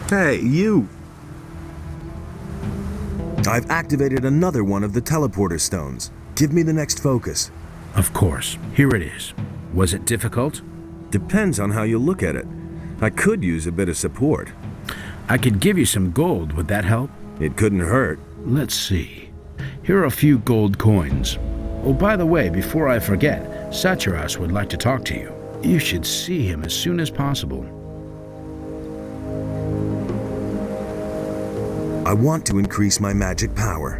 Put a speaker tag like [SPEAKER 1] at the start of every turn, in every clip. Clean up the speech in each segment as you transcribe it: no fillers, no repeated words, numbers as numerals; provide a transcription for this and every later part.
[SPEAKER 1] Hey, you! I've activated another one of the teleporter stones. Give me the next focus.
[SPEAKER 2] Of course. Here it is. Was it difficult?
[SPEAKER 1] Depends on how you look at it. I could use a bit of support.
[SPEAKER 2] I could give you some gold. Would that help?
[SPEAKER 1] It couldn't hurt.
[SPEAKER 2] Let's see. Here are a few gold coins. Oh, by the way, before I forget, Satyras would like to talk to you. You should see him as soon as possible.
[SPEAKER 1] I want to increase my magic power.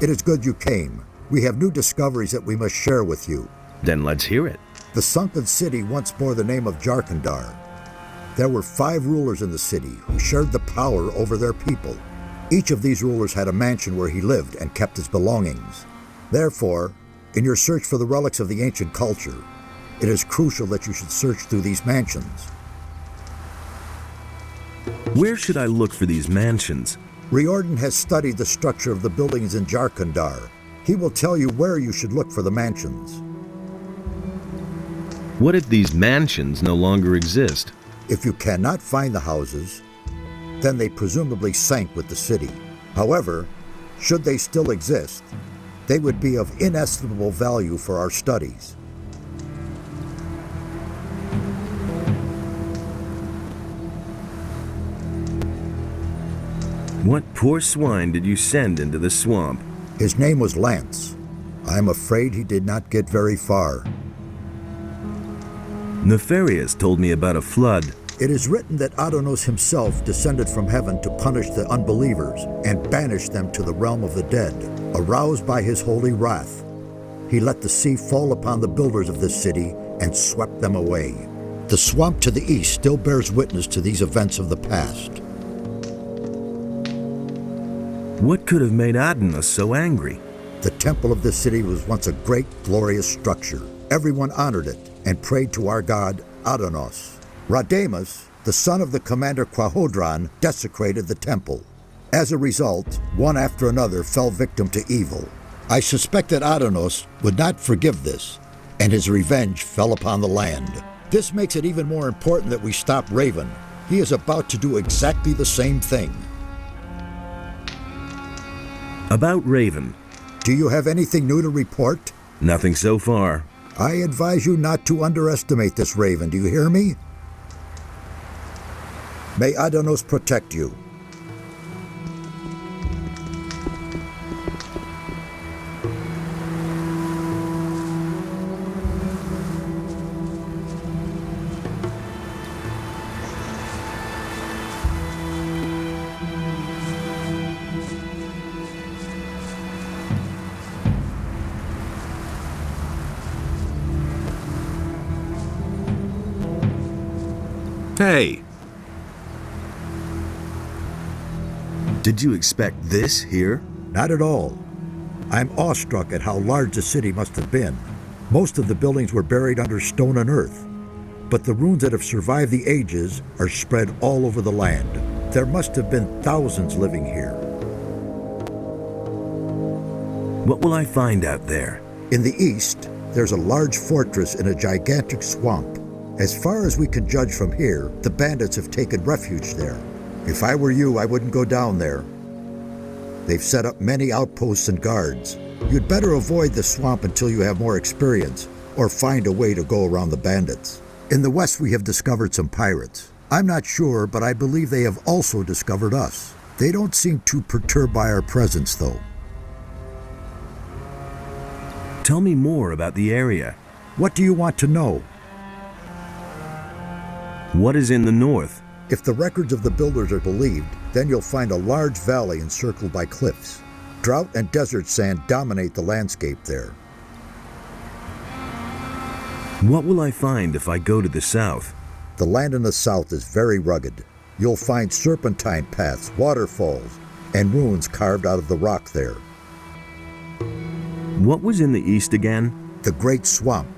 [SPEAKER 3] It is good you came. We have new discoveries that we must share with you.
[SPEAKER 1] Then let's hear it.
[SPEAKER 3] The sunken city once bore the name of Jarkandar. There were 5 rulers in the city who shared the power over their people. Each of these rulers had a mansion where he lived and kept his belongings. Therefore, in your search for the relics of the ancient culture, it is crucial that you should search through these mansions.
[SPEAKER 1] Where should I look for these mansions?
[SPEAKER 3] Riordan has studied the structure of the buildings in Jarkandar. He will tell you where you should look for the mansions.
[SPEAKER 1] What if these mansions no longer exist?
[SPEAKER 3] If you cannot find the houses, then they presumably sank with the city. However, should they still exist, they would be of inestimable value for our studies.
[SPEAKER 1] What poor swine did you send into the swamp?
[SPEAKER 3] His name was Lance. I am afraid he did not get very far.
[SPEAKER 1] Nefarious told me about a flood.
[SPEAKER 3] It is written that Adonos himself descended from heaven to punish the unbelievers and banish them to the realm of the dead. Aroused by his holy wrath, he let the sea fall upon the builders of this city and swept them away. The swamp to the east still bears witness to these events of the past.
[SPEAKER 1] What could have made Adonos so angry?
[SPEAKER 3] The temple of this city was once a great, glorious structure. Everyone honored it and prayed to our god Adonos. Radamus, the son of the commander Quahodran, desecrated the temple. As a result, one after another fell victim to evil. I suspect that Adonos would not forgive this, and his revenge fell upon the land. This makes it even more important that we stop Raven. He is about to do exactly the same thing.
[SPEAKER 1] About Raven.
[SPEAKER 3] Do you have anything new to report?
[SPEAKER 1] Nothing so far.
[SPEAKER 3] I advise you not to underestimate this Raven, do you hear me? May Adonos protect you.
[SPEAKER 1] Hey! Did you expect this here?
[SPEAKER 3] Not at all. I'm awestruck at how large the city must have been. Most of the buildings were buried under stone and earth, but the ruins that have survived the ages are spread all over the land. There must have been thousands living here.
[SPEAKER 1] What will I find out there?
[SPEAKER 3] In the east, there's a large fortress in a gigantic swamp. As far as we can judge from here, the bandits have taken refuge there. If I were you, I wouldn't go down there. They've set up many outposts and guards. You'd better avoid the swamp until you have more experience, or find a way to go around the bandits. In the west, we have discovered some pirates. I'm not sure, but I believe they have also discovered us. They don't seem too perturbed by our presence, though.
[SPEAKER 1] Tell me more about the area.
[SPEAKER 3] What do you want to know?
[SPEAKER 1] What is in the north?
[SPEAKER 3] If the records of the builders are believed, then you'll find a large valley encircled by cliffs. Drought and desert sand dominate the landscape there.
[SPEAKER 1] What will I find if I go to the south?
[SPEAKER 3] The land in the south is very rugged. You'll find serpentine paths, waterfalls, and ruins carved out of the rock there.
[SPEAKER 1] What was in the east again?
[SPEAKER 3] The Great Swamp.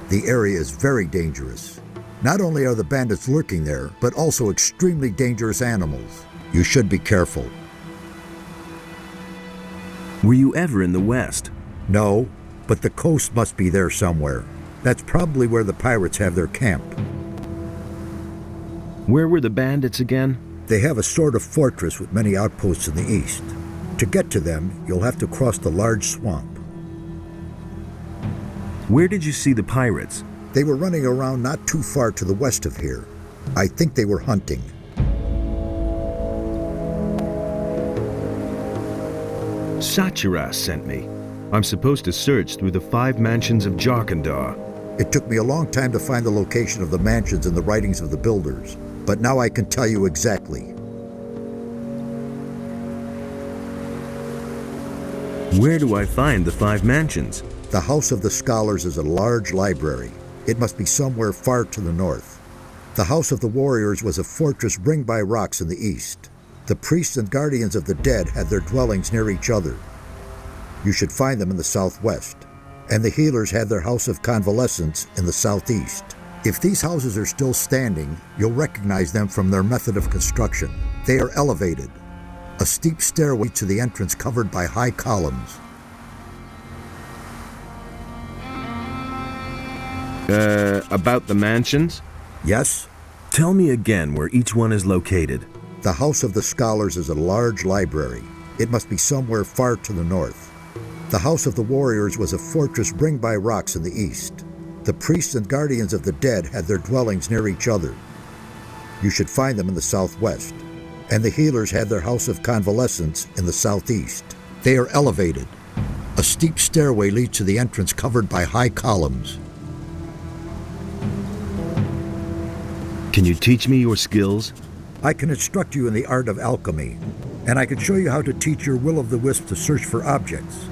[SPEAKER 3] The area is very dangerous. Not only are the bandits lurking there, but also extremely dangerous animals. You should be careful.
[SPEAKER 1] Were you ever in the West?
[SPEAKER 3] No, but the coast must be there somewhere. That's probably where the pirates have their camp.
[SPEAKER 1] Where were the bandits again?
[SPEAKER 3] They have a sort of fortress with many outposts in the east. To get to them, you'll have to cross the large swamp.
[SPEAKER 1] Where did you see the pirates?
[SPEAKER 3] They were running around not too far to the west of here. I think they were hunting.
[SPEAKER 1] Satyaras sent me. I'm supposed to search through the 5 mansions of Jarkandar.
[SPEAKER 3] It took me a long time to find the location of the mansions in the writings of the builders, but now I can tell you exactly.
[SPEAKER 1] Where do I find the 5 mansions?
[SPEAKER 3] The House of the Scholars is a large library. It must be somewhere far to the north. The House of the Warriors was a fortress ringed by rocks in the east. The priests and guardians of the dead had their dwellings near each other. You should find them in the southwest. And the healers had their House of Convalescence in the southeast. If these houses are still standing, you'll recognize them from their method of construction. They are elevated. A steep stairway to the entrance covered by high columns.
[SPEAKER 1] About the mansions?
[SPEAKER 3] Yes?
[SPEAKER 1] Tell me again where each one is located.
[SPEAKER 3] The House of the Scholars is a large library. It must be somewhere far to the north. The House of the Warriors was a fortress ringed by rocks in the east. The priests and guardians of the dead had their dwellings near each other. You should find them in the southwest. And the healers had their House of Convalescence in the southeast. They are elevated. A steep stairway leads to the entrance covered by high columns.
[SPEAKER 1] Can you teach me your skills?
[SPEAKER 3] I can instruct you in the art of alchemy, and I can show you how to teach your will-o'-the-wisp to search for objects.